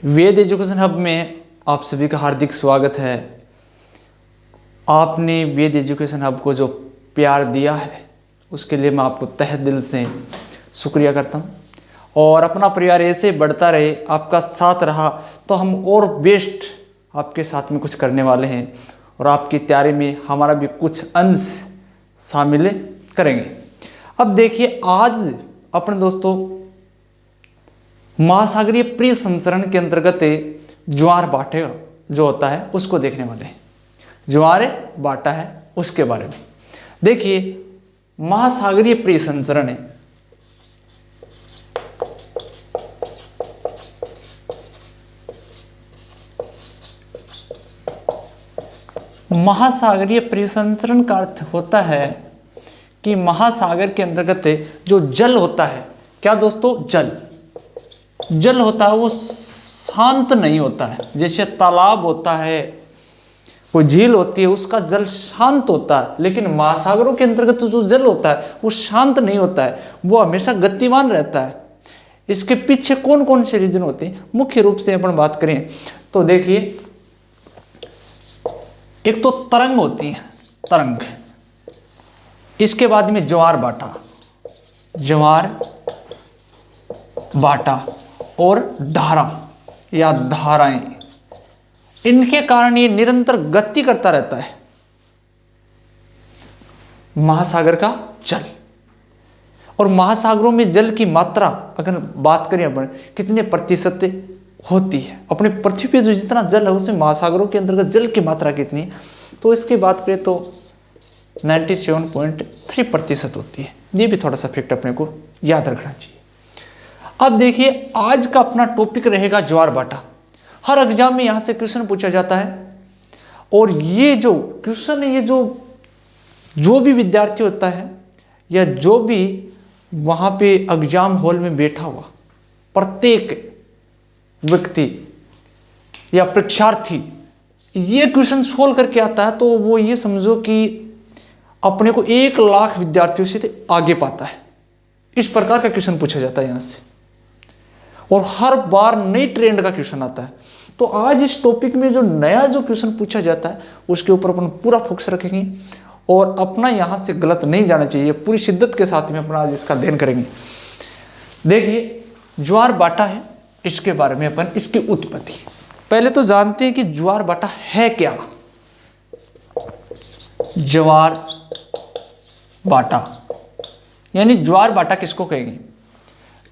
वेद education hub में आप सभी का हार्दिक स्वागत है। आपने वेद एजुकेशन हब को जो प्यार दिया है उसके लिए मैं आपको तहे दिल से शुक्रिया करता हूँ, और अपना परिवार ऐसे बढ़ता रहे, आपका साथ रहा तो हम और बेस्ट आपके साथ में कुछ करने वाले हैं और आपकी तैयारी में हमारा भी कुछ अंश शामिल करेंगे। अब देखिए, आज अपने दोस्तों महासागरीय प्री संचरण के अंतर्गत ज्वार भाटा जो होता है उसको देखने वाले हैं। ज्वार भाटा है उसके बारे में देखिए। महासागरीय प्री संचरण है, महासागरीय परिसंचरण का अर्थ होता है कि महासागर के अंतर्गत जो जल होता है, क्या दोस्तों, जल होता है वो शांत नहीं होता है। जैसे तालाब होता है, कोई झील होती है, उसका जल शांत होता है, लेकिन महासागरों के अंतर्गत जो जल होता है वो शांत नहीं होता है, वो हमेशा गतिमान रहता है। इसके पीछे कौन कौन से रीजन होते हैं, मुख्य रूप से अपन बात करें तो देखिए, एक तो तरंग होती है, तरंग, इसके बाद में ज्वार भाटा और धारा या धाराएं, इनके कारण ये निरंतर गति करता रहता है महासागर का जल। और महासागरों में जल की मात्रा अगर बात करें अपन कितने प्रतिशत होती है, अपने पृथ्वी पे जो जितना जल है उसमें महासागरों के अंतर्गत जल की मात्रा कितनी है, तो इसकी बात करें तो 97.3% होती है। ये भी थोड़ा सा फैक्ट अपने को याद रखना चाहिए। अब देखिए, आज का अपना टॉपिक रहेगा ज्वार भाटा। हर एग्जाम में यहां से क्वेश्चन पूछा जाता है, और ये जो क्वेश्चन है, ये जो भी विद्यार्थी होता है या जो भी वहां पे एग्जाम हॉल में बैठा हुआ प्रत्येक व्यक्ति या परीक्षार्थी ये क्वेश्चन सोल्व करके आता है, तो वो ये समझो कि अपने को 1 लाख विद्यार्थियों से आगे पाता है। इस प्रकार का क्वेश्चन पूछा जाता है यहां से, और हर बार नई ट्रेंड का क्वेश्चन आता है। तो आज इस टॉपिक में जो नया जो क्वेश्चन पूछा जाता है उसके ऊपर अपन पूरा फोकस रखेंगे, और अपना यहां से गलत नहीं जाना चाहिए, पूरी शिद्दत के साथ में अपना आज इसका अध्ययन करेंगे। देखिए, ज्वार भाटा है, इसके बारे में अपन इसकी उत्पत्ति पहले तो जानते हैं कि ज्वार भाटा है क्या। ज्वार भाटा यानी ज्वार भाटा किसको कहेंगे?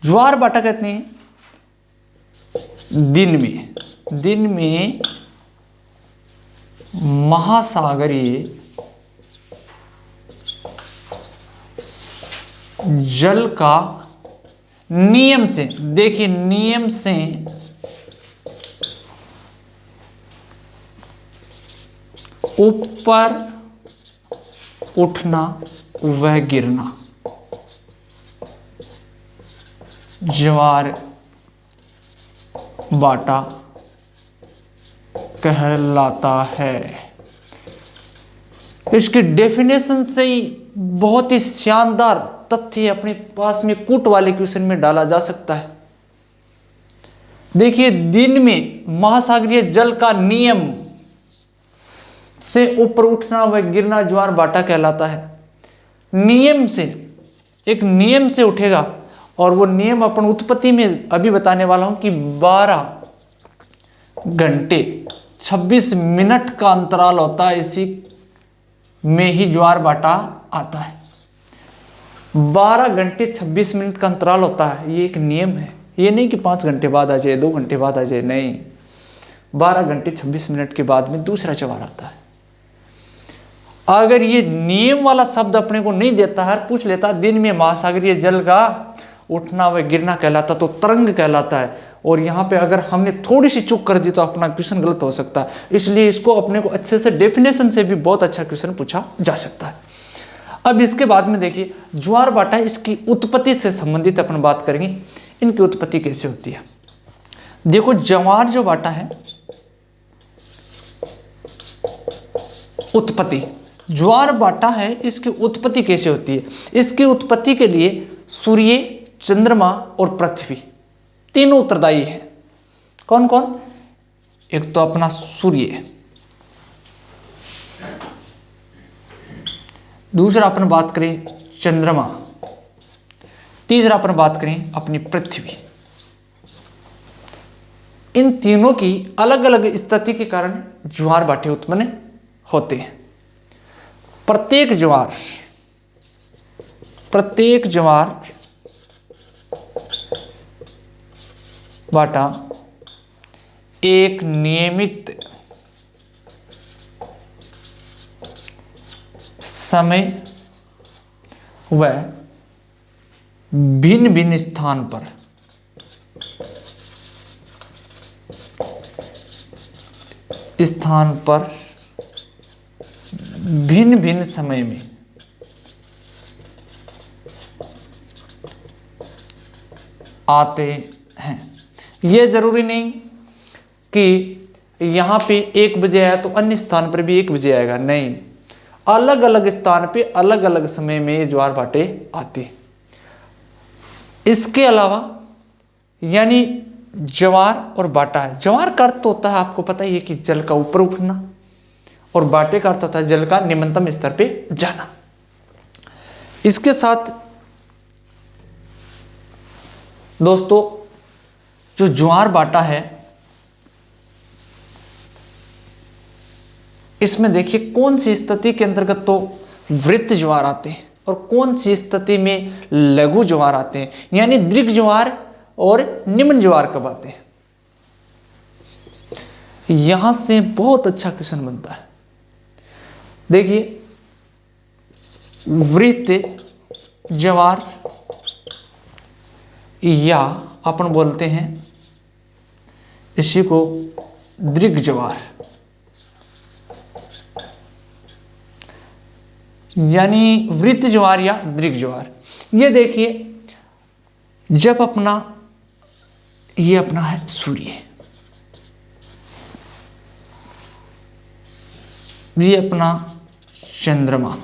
ज्वार भाटा कहते हैं दिन में महासागरीय जल का नियम से, देखिए नियम से ऊपर उठना व गिरना ज्वार भाटा कहलाता है। इसकी डेफिनेशन से ही बहुत ही शानदार तथ्य अपने पास में कूट वाले क्वेश्चन में डाला जा सकता है। देखिए, दिन में महासागरीय जल का नियम से ऊपर उठना व गिरना ज्वार भाटा कहलाता है। नियम से, एक नियम से उठेगा, और वो नियम अपन उत्पत्ति में अभी बताने वाला हूं कि 12 घंटे 26 मिनट का अंतराल होता है, इसी में ही ज्वार भाटा आता है। 12 घंटे 26 मिनट का अंतराल होता है, ये एक नियम है। ये नहीं कि 5 घंटे बाद आ जाए, 2 घंटे बाद आ जाए, नहीं, 12 घंटे 26 मिनट के बाद में दूसरा ज्वार आता है। अगर ये नियम वाला शब्द अपने को नहीं देता है, पूछ लेता दिन में महासागरीय जल का उठना व गिरना कहलाता तो तरंग कहलाता है, और यहाँ पे अगर हमने थोड़ी सी चूक कर दी तो अपना क्वेश्चन गलत हो सकता है। इसलिए इसको अपने को अच्छे से डेफिनेशन से भी बहुत अच्छा क्वेश्चन पूछा जा सकता है। अब इसके बाद में देखिए, ज्वार भाटा, इसकी उत्पत्ति से संबंधित अपन बात करेंगे। इनकी उत्पत्ति कैसे होती है? देखो, ज्वार जो भाटा है, उत्पत्ति ज्वार भाटा है, इसकी उत्पत्ति कैसे होती है? इसकी उत्पत्ति के लिए सूर्य, चंद्रमा और पृथ्वी तीनों उत्तरदायी हैं। कौन कौन? एक तो अपना सूर्य, दूसरा अपन बात करें चंद्रमा, तीसरा अपन बात करें अपनी पृथ्वी। इन तीनों की अलग अलग स्थिति के कारण ज्वार भाटे उत्पन्न होते हैं। प्रत्येक ज्वार भाटा एक नियमित समय व भिन्न भिन्न स्थान पर भिन्न भिन्न समय में आते हैं। यह जरूरी नहीं कि यहाँ पे 1 बजे आया तो अन्य स्थान पर भी 1 बजे आएगा, नहीं, अलग अलग स्थान पे अलग अलग समय में ये ज्वार भाटे आते हैं। इसके अलावा यानी ज्वार और बाटा है, ज्वार का अर्थ होता है आपको पता ही है कि जल का ऊपर उठना, और बाटे का अर्थ होता है जल का निम्नतम स्तर पे जाना। इसके साथ दोस्तों जो ज्वार बाटा है, इसमें देखिए कौन सी स्थिति के अंतर्गत तो वृत्त ज्वार आते हैं और कौन सी स्थिति में लघु ज्वार आते हैं, यानी दीर्घ ज्वार और निम्न ज्वार कब आते हैं। यहां से बहुत अच्छा क्वेश्चन बनता है। देखिए वृत्त ज्वार या अपन बोलते हैं इसी को दीर्घ ज्वार, यानी वृत्त ज्वार या दीर्घ ज्वार। ये देखिए जब अपना ये अपना है सूर्य, ये अपना चंद्रमा,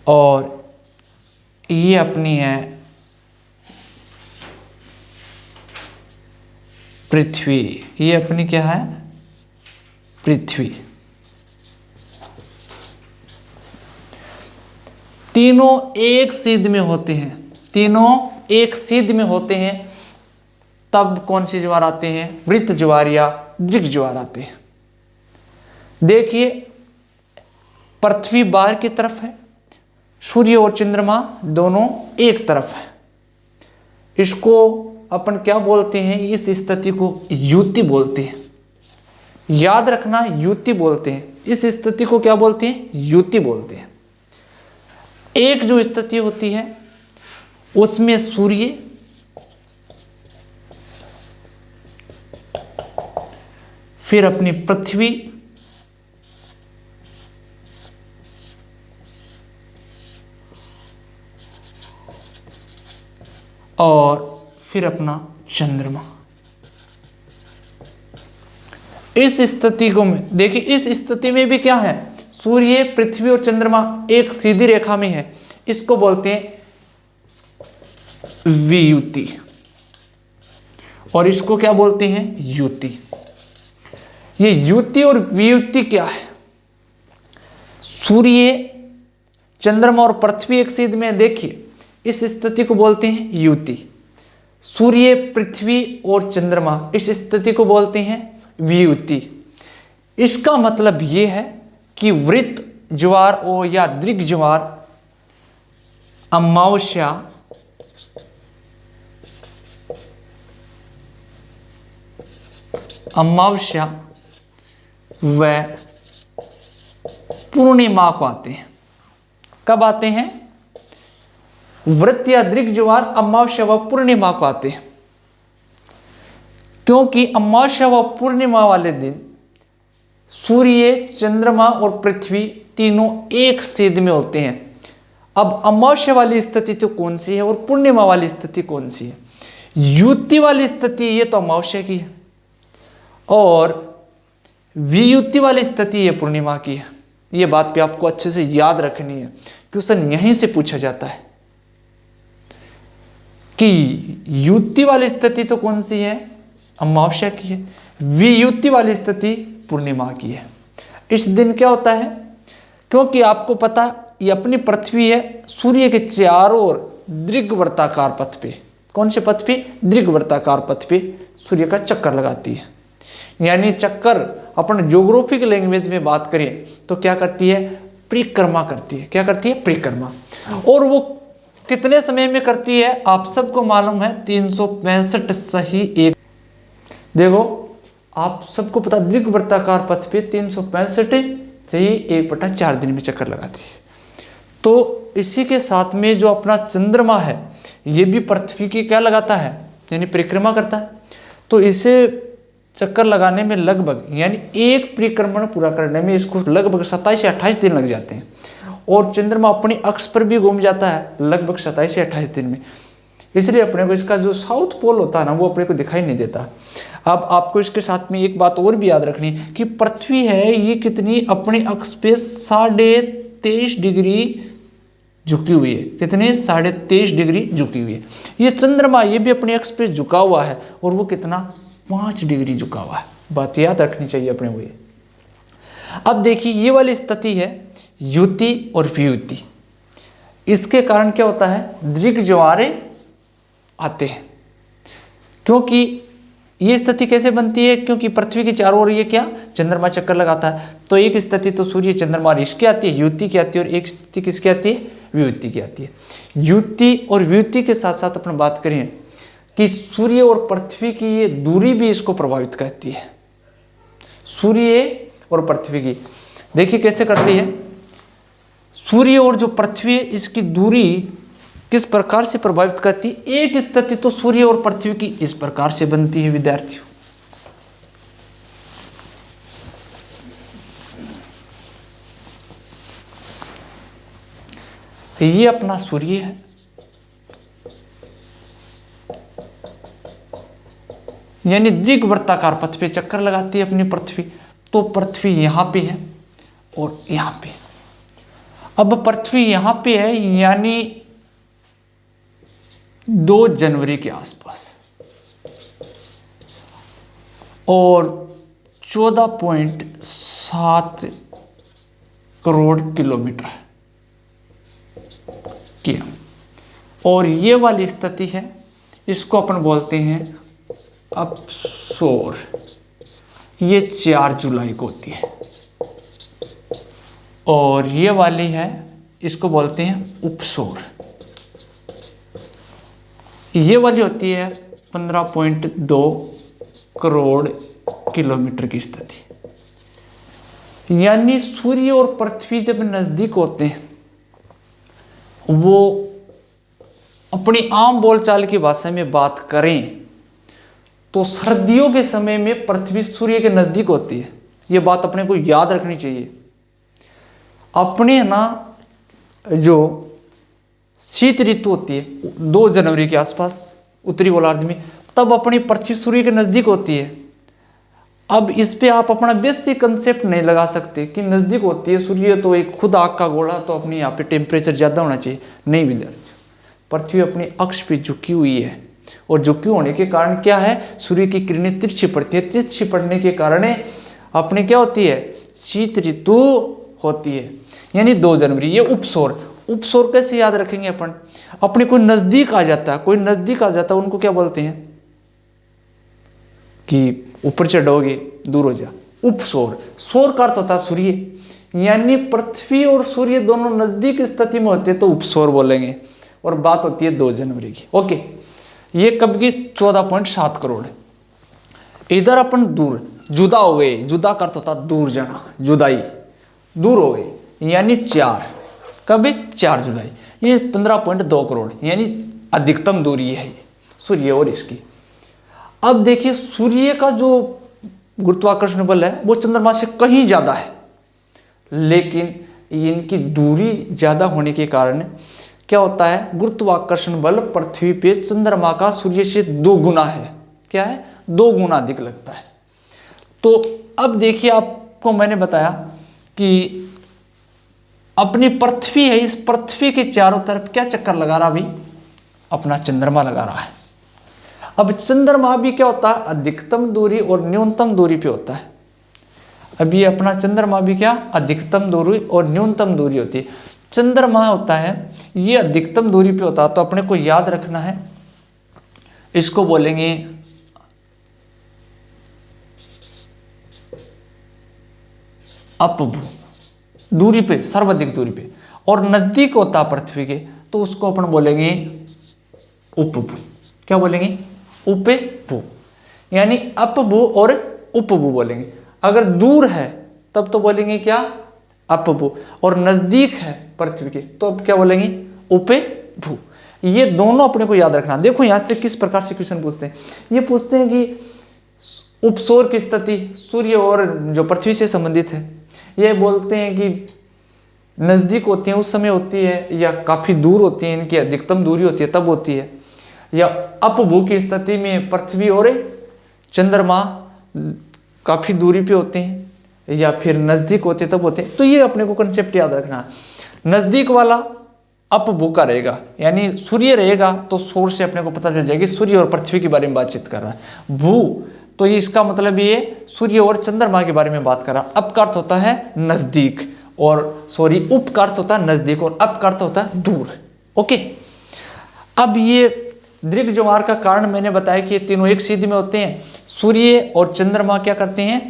और ये अपनी है पृथ्वी, ये अपनी क्या है पृथ्वी। तीनों एक सीध में होते हैं, तीनों एक सीध में होते हैं, तब कौन सी ज्वार आते हैं? वृत्त ज्वार या दीर्घ ज्वार आते हैं। देखिए पृथ्वी बाहर की तरफ है, सूर्य और चंद्रमा दोनों एक तरफ है। इसको अपन क्या बोलते हैं? इस स्थिति को युति बोलते हैं। याद रखना, युति बोलते हैं। इस स्थिति को क्या बोलते हैं? युति बोलते हैं। एक जो स्थिति होती है उसमें सूर्य फिर अपनी पृथ्वी और फिर अपना चंद्रमा। इस स्थिति को देखिए, इस स्थिति में भी क्या है? सूर्य, पृथ्वी और चंद्रमा एक सीधी रेखा में है। इसको बोलते हैं वियुति, और इसको क्या बोलते हैं? युति। ये युति और वियुति क्या है? सूर्य, चंद्रमा और पृथ्वी एक सीध में, देखिए इस स्थिति को बोलते हैं युति। सूर्य, पृथ्वी और चंद्रमा इस स्थिति को बोलते हैं वियुति। इसका मतलब यह है कि वृत्त ज्वार और या दीर्घ ज्वार अमावस्या व पूर्णिमा को आते हैं। कब आते हैं? वृत्त या दीर्घ ज्वार अमावस्या व पूर्णिमा को आते हैं, क्योंकि अमावस्या व पूर्णिमा वाले दिन सूर्य, चंद्रमा और पृथ्वी तीनों एक सीध में होते हैं। अब अमावस्या वाली स्थिति तो कौन सी है और पूर्णिमा वाली स्थिति कौन सी है? युति वाली स्थिति ये तो अमावस्या की है और वियुति वाली स्थिति ये पूर्णिमा की है। ये बात भी आपको अच्छे से याद रखनी है, क्वेश्चन यहीं से पूछा जाता है। कि युति वाली स्थिति तो कौन सी है, अमावस्या की है। वियुति वाली स्थिति पूर्णिमा की है। इस दिन क्या होता है, क्योंकि आपको पता ये अपनी पृथ्वी है, सूर्य के चारों ओर दीर्घवृत्ताकार पथ पे, कौन से पथ पे, दीर्घवृत्ताकार पथ पे सूर्य का चक्कर लगाती है। यानी चक्कर अपन ज्योग्राफिक लैंग्वेज में बात करें तो क्या करती है, परिक्रमा करती है। क्या करती है, परिक्रमा। और वो कितने समय में करती है, आप सबको मालूम है 365 सही एक। देखो आप सबको पता दीर्घवृत्ताकार पथ पे 365 सही 1/4 दिन में चक्कर लगाती है। तो इसी के साथ में जो अपना चंद्रमा है ये भी पृथ्वी की क्या लगाता है, यानी परिक्रमा करता है। तो इसे चक्कर लगाने में लगभग, यानी एक परिक्रमण पूरा करने में इसको लगभग 27 से 28 दिन लग जाते हैं। और चंद्रमा अपनी अक्ष पर भी घूम जाता है लगभग 27 से 28 दिन में। इसलिए अपने को इसका जो साउथ पोल होता है ना वो अपने को दिखाई नहीं देता। अब आपको इसके साथ में एक बात और भी याद रखनी कि पृथ्वी है ये कितनी अपनी अक्ष पे 23.5 डिग्री झुकी हुई है। कितने, 23.5 डिग्री झुकी हुई है। ये चंद्रमा ये भी अपनी अक्ष पे झुका हुआ है और वो कितना, 5 डिग्री झुका हुआ है। बात याद रखनी चाहिए अपने को ये। अब देखिए ये वाली स्थिति है युति और वियुति। इसके कारण क्या होता है, दीर्घ ज्वारे आते हैं। क्योंकि ये स्थिति कैसे बनती है, क्योंकि पृथ्वी के चारों ओर ये क्या, चंद्रमा चक्कर लगाता है। तो एक स्थिति तो सूर्य चंद्रमा और इसकी आती है, युति की आती है, और एक स्थिति किसकी आती है, वियुति की आती है। युति और वियुति के साथ साथ अपन बात करें कि सूर्य और पृथ्वी की ये दूरी भी इसको प्रभावित करती है। सूर्य और पृथ्वी की देखिए कैसे करती है, सूर्य और जो पृथ्वी है इसकी दूरी किस प्रकार से प्रभावित करती है। एक स्थिति तो सूर्य और पृथ्वी की इस प्रकार से बनती है विद्यार्थियों, ये अपना सूर्य है, यानी दीर्घवृत्ताकार पथ पे चक्कर लगाती है अपनी पृथ्वी। तो पृथ्वी यहां पे है और यहां पे। अब पृथ्वी यहां पे है यानी 2 जनवरी के आसपास और 14.7 करोड़ किलोमीटर किया। और ये वाली स्थिति है, इसको अपन बोलते हैं अपसोर। ये 4 जुलाई को होती है। और ये वाली है, इसको बोलते हैं उपसोर। ये वाली होती है 15.2 करोड़ किलोमीटर की स्थिति। यानी सूर्य और पृथ्वी जब नजदीक होते हैं, वो अपनी आम बोलचाल की भाषा में बात करें तो सर्दियों के समय में पृथ्वी सूर्य के नजदीक होती है। ये बात अपने को याद रखनी चाहिए। अपने ना जो शीत ऋतु होती है 2 जनवरी के आसपास उत्तरी गोलार्ध में, तब अपनी पृथ्वी सूर्य के नजदीक होती है। अब इस पे आप अपना बेसिक कंसेप्ट नहीं लगा सकते कि नजदीक होती है सूर्य तो एक खुद आग का गोला, तो अपनी यहाँ पे टेम्परेचर ज्यादा होना चाहिए। नहीं विद्यार्थी, पृथ्वी अपनी अक्ष पे झुकी हुई है और झुकी होने के कारण क्या है, सूर्य की किरणें तिरछी पड़ती है। तिरछी पड़ने के कारण अपने क्या होती है, शीत ऋतु होती है। यानी 2 जनवरी ये उपसौर। उपसौर कैसे याद रखेंगे अपन, अपने कोई नजदीक आ जाता है, कोई नजदीक आ जाता है, उनको क्या बोलते हैं कि ऊपर चढ़ोगे दूर हो जा, उपसौर। सौर का अर्थ होता है सूर्य, यानी पृथ्वी और सूर्य दोनों नजदीक स्थिति में होते तो उपसौर बोलेंगे। और बात होती है 2 जनवरी की। ओके, ये कब की, 14.7 करोड़। इधर अपन दूर जुदा हो गए, जुदा का अर्थ होता दूर जाना, जुदाई, दूर हो गए, यानी 4, कब 4 जुलाई। ये 15.2 करोड़ यानी अधिकतम दूरी है सूर्य और इसकी। अब देखिए सूर्य का जो गुरुत्वाकर्षण बल है वो चंद्रमा से कहीं ज्यादा है, लेकिन इनकी दूरी ज्यादा होने के कारण क्या होता है, गुरुत्वाकर्षण बल पृथ्वी पे चंद्रमा का सूर्य से 2 गुना है। क्या है, 2 गुना अधिक लगता है। तो अब देखिए आपको मैंने बताया कि अपनी पृथ्वी है, इस पृथ्वी के चारों तरफ क्या चक्कर लगा रहा, अभी अपना चंद्रमा लगा रहा है। अब चंद्रमा भी क्या होता है, अधिकतम दूरी और न्यूनतम दूरी पे होता है। अब ये अपना चंद्रमा भी क्या, अधिकतम दूरी और न्यूनतम दूरी होती है। चंद्रमा होता है ये अधिकतम दूरी पे होता है, तो अपने को याद रखना है, इसको बोलेंगे अपभू, दूरी पे, सर्वाधिक दूरी पे। और नजदीक होता पृथ्वी के तो उसको अपन बोलेंगे उपभू। क्या बोलेंगे, उपभू, यानी अपभू और उपभू बोलेंगे। अगर दूर है तब तो बोलेंगे क्या, अपभू, और नजदीक है पृथ्वी के तो अब क्या बोलेंगे, उपभू। ये दोनों अपने को याद रखना। देखो यहां से किस प्रकार से क्वेश्चन पूछते हैं, ये पूछते हैं कि उपसौर की स्थिति सूर्य और जो पृथ्वी से संबंधित है, ये बोलते हैं कि नजदीक होती है उस समय होती है या काफी दूर होती है, इनकी अधिकतम दूरी होती है तब होती है, या अपभू की स्थिति में पृथ्वी और चंद्रमा काफी दूरी पे होते हैं, या फिर नजदीक होते तब होते हैं। तो ये अपने को कंसेप्ट याद रखना। नजदीक वाला अपभू का रहेगा, यानी सूर्य रहेगा तो सौर से अपने को पता चल जाएगी सूर्य और पृथ्वी के बारे में बातचीत कर रहा है। भू तो ये इसका मतलब ये सूर्य और चंद्रमा के बारे में बात कर रहा है। अप का अर्थ होता है नजदीक, और सॉरी उप का अर्थ होता है नजदीक, और अप का अर्थ होता है दूर। ओके, अब ये दीर्घ ज्वार का कारण मैंने बताया कि ये तीनों एक सीध में होते हैं। सूर्य और चंद्रमा क्या करते हैं,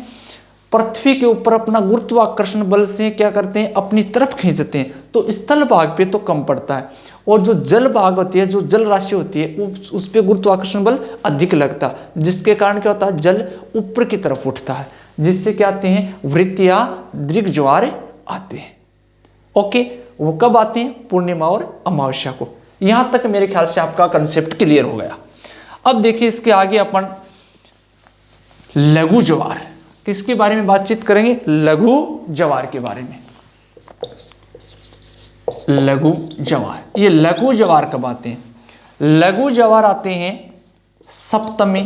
पृथ्वी के ऊपर अपना गुरुत्वाकर्षण बल से क्या करते हैं, अपनी तरफ खींचते हैं, तो स्थल भाग पे तो कम पड़ता है, और जो जल भाग होती है, जो जल राशि होती है, उस पे गुरुत्वाकर्षण बल अधिक लगता है, जिसके कारण क्या होता है, जल ऊपर की तरफ उठता है, जिससे क्या आते हैं, वृत्त या दीर्घ ज्वार आते हैं। ओके, वो कब आते हैं, पूर्णिमा और अमावस्या को। यहां तक मेरे ख्याल से आपका कंसेप्ट क्लियर हो गया। अब देखिए इसके आगे अपन लघु ज्वार, किसके बारे में बातचीत करेंगे, लघु ज्वार के बारे में। लघु ज्वार, ये लघु ज्वार कब आते हैं, लघु ज्वार आते हैं सप्तमी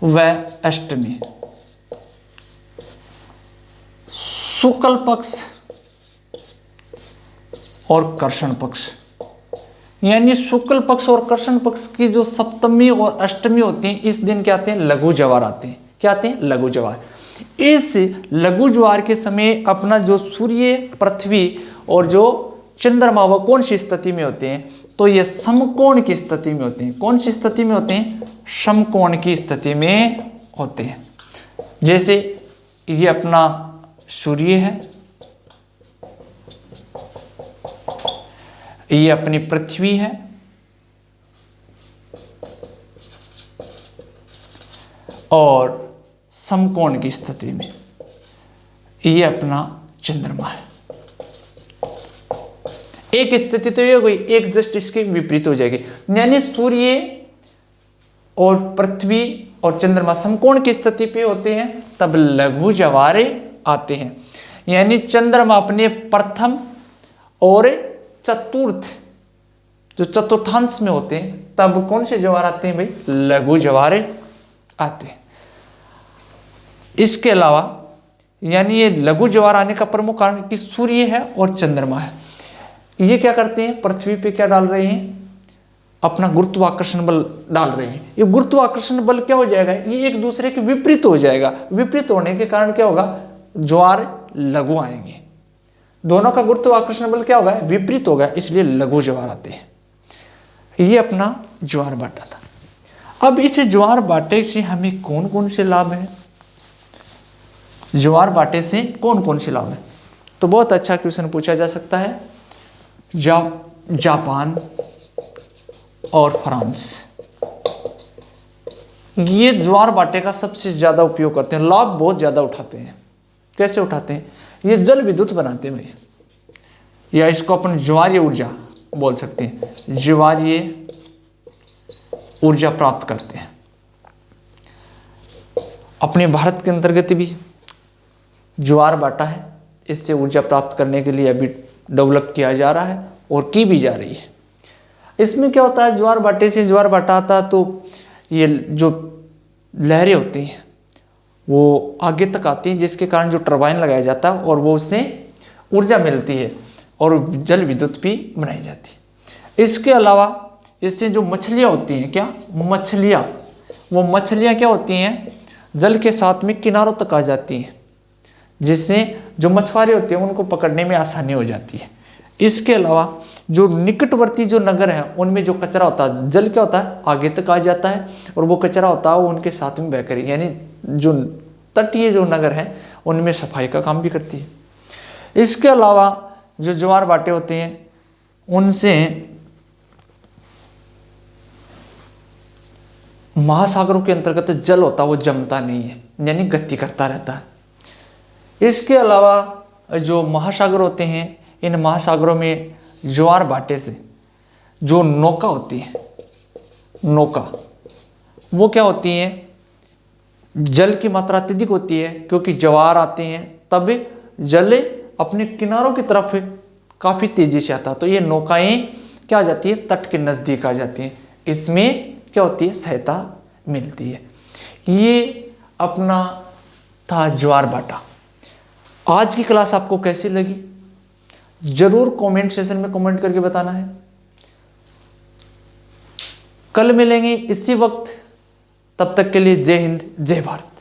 व अष्टमी, शुक्ल पक्ष और कर्षण पक्ष, यानी शुक्ल पक्ष और कर्षण पक्ष की जो सप्तमी और अष्टमी होती है, इस दिन क्या आते हैं, लघु ज्वार आते हैं। क्या आते हैं, लघु ज्वार। इस लघु ज्वार के समय अपना जो सूर्य, पृथ्वी और जो चंद्रमा वो कौन सी स्थिति में होते हैं, तो ये समकोण की स्थिति में होते हैं। कौन सी स्थिति में होते हैं, समकोण की स्थिति में होते हैं। जैसे ये अपना सूर्य है, ये अपनी पृथ्वी है, और समकोण की स्थिति में ये अपना चंद्रमा है। एक स्थिति तो ये हो गई, एक जस्ट इसके विपरीत हो जाएगी, यानी सूर्य और पृथ्वी और चंद्रमा समकोण की स्थिति पे होते हैं तब लघु ज्वार आते हैं। यानी चंद्रमा अपने प्रथम और चतुर्थ, जो चतुर्थांश में होते हैं, तब कौन से ज्वार आते हैं भाई, लघु ज्वार आते हैं। इसके अलावा यानी ये लघु ज्वार आने का प्रमुख कारण कि सूर्य है और चंद्रमा है, ये क्या करते हैं, पृथ्वी पे क्या डाल रहे हैं, अपना गुरुत्वाकर्षण बल डाल रहे हैं। ये गुरुत्वाकर्षण बल क्या हो जाएगा, ये एक दूसरे के विपरीत हो जाएगा। विपरीत होने के कारण क्या होगा, ज्वार लघु आएंगे। दोनों का गुरुत्वाकर्षण बल क्या होगा, विपरीत होगा, इसलिए लघु ज्वार आते हैं। ये अपना ज्वार बाटा था। अब इस ज्वार बाटे से हमें कौन कौन से लाभ है, ज्वार बाटे से कौन कौन से लाभ है, तो बहुत अच्छा क्वेश्चन पूछा जा सकता है। जापान और फ्रांस ये ज्वार बाटे का सबसे ज्यादा उपयोग करते हैं, लाभ बहुत ज्यादा उठाते हैं। कैसे उठाते हैं, ये जल विद्युत बनाते हैं भैया, या इसको अपन ज्वारीय ऊर्जा बोल सकते हैं, ज्वारीय ऊर्जा प्राप्त करते हैं। अपने भारत के अंतर्गत भी ज्वार बाटा है, इससे ऊर्जा प्राप्त करने के लिए अभी डेवलप किया जा रहा है और की भी जा रही है। इसमें क्या होता है, ज्वार बाटे से ज्वार बाटा आता तो ये जो लहरें होती हैं वो आगे तक आती हैं, जिसके कारण जो टरबाइन लगाया जाता है और वो उससे ऊर्जा मिलती है और जल विद्युत भी बनाई जाती है। इसके अलावा इससे जो मछलियाँ होती हैं, क्या मछलियाँ, वो मछलियाँ क्या होती हैं, जल के साथ में किनारों तक आ जाती हैं, जिससे जो मछुआरे होते हैं उनको पकड़ने में आसानी हो जाती है। इसके अलावा जो निकटवर्ती जो नगर हैं उनमें जो कचरा होता है, जल क्या होता है आगे तक आ जाता है, और वो कचरा होता है वो उनके साथ में बहकर, यानी जो तटीय जो नगर हैं उनमें सफाई का काम भी करती है। इसके अलावा जो ज्वार भाटे होते हैं उनसे महासागरों के अंतर्गत जल होता है वो जमता नहीं है, यानी गति करता रहता है। इसके अलावा जो महासागर होते हैं, इन महासागरों में ज्वार भाटे से जो नौका होती है, नौका वो क्या होती है, जल की मात्रा अत्यधिक होती है, क्योंकि ज्वार आते हैं तब जल अपने किनारों की तरफ काफ़ी तेजी से आता है, तो ये नौकाएं क्या आ जाती है, तट के नज़दीक आ जाती हैं, इसमें क्या होती है, सहायता मिलती है। ये अपना था ज्वार भाटा। आज की क्लास आपको कैसी लगी जरूर कमेंट सेशन में कमेंट करके बताना है। कल मिलेंगे इसी वक्त, तब तक के लिए जय हिंद जय भारत।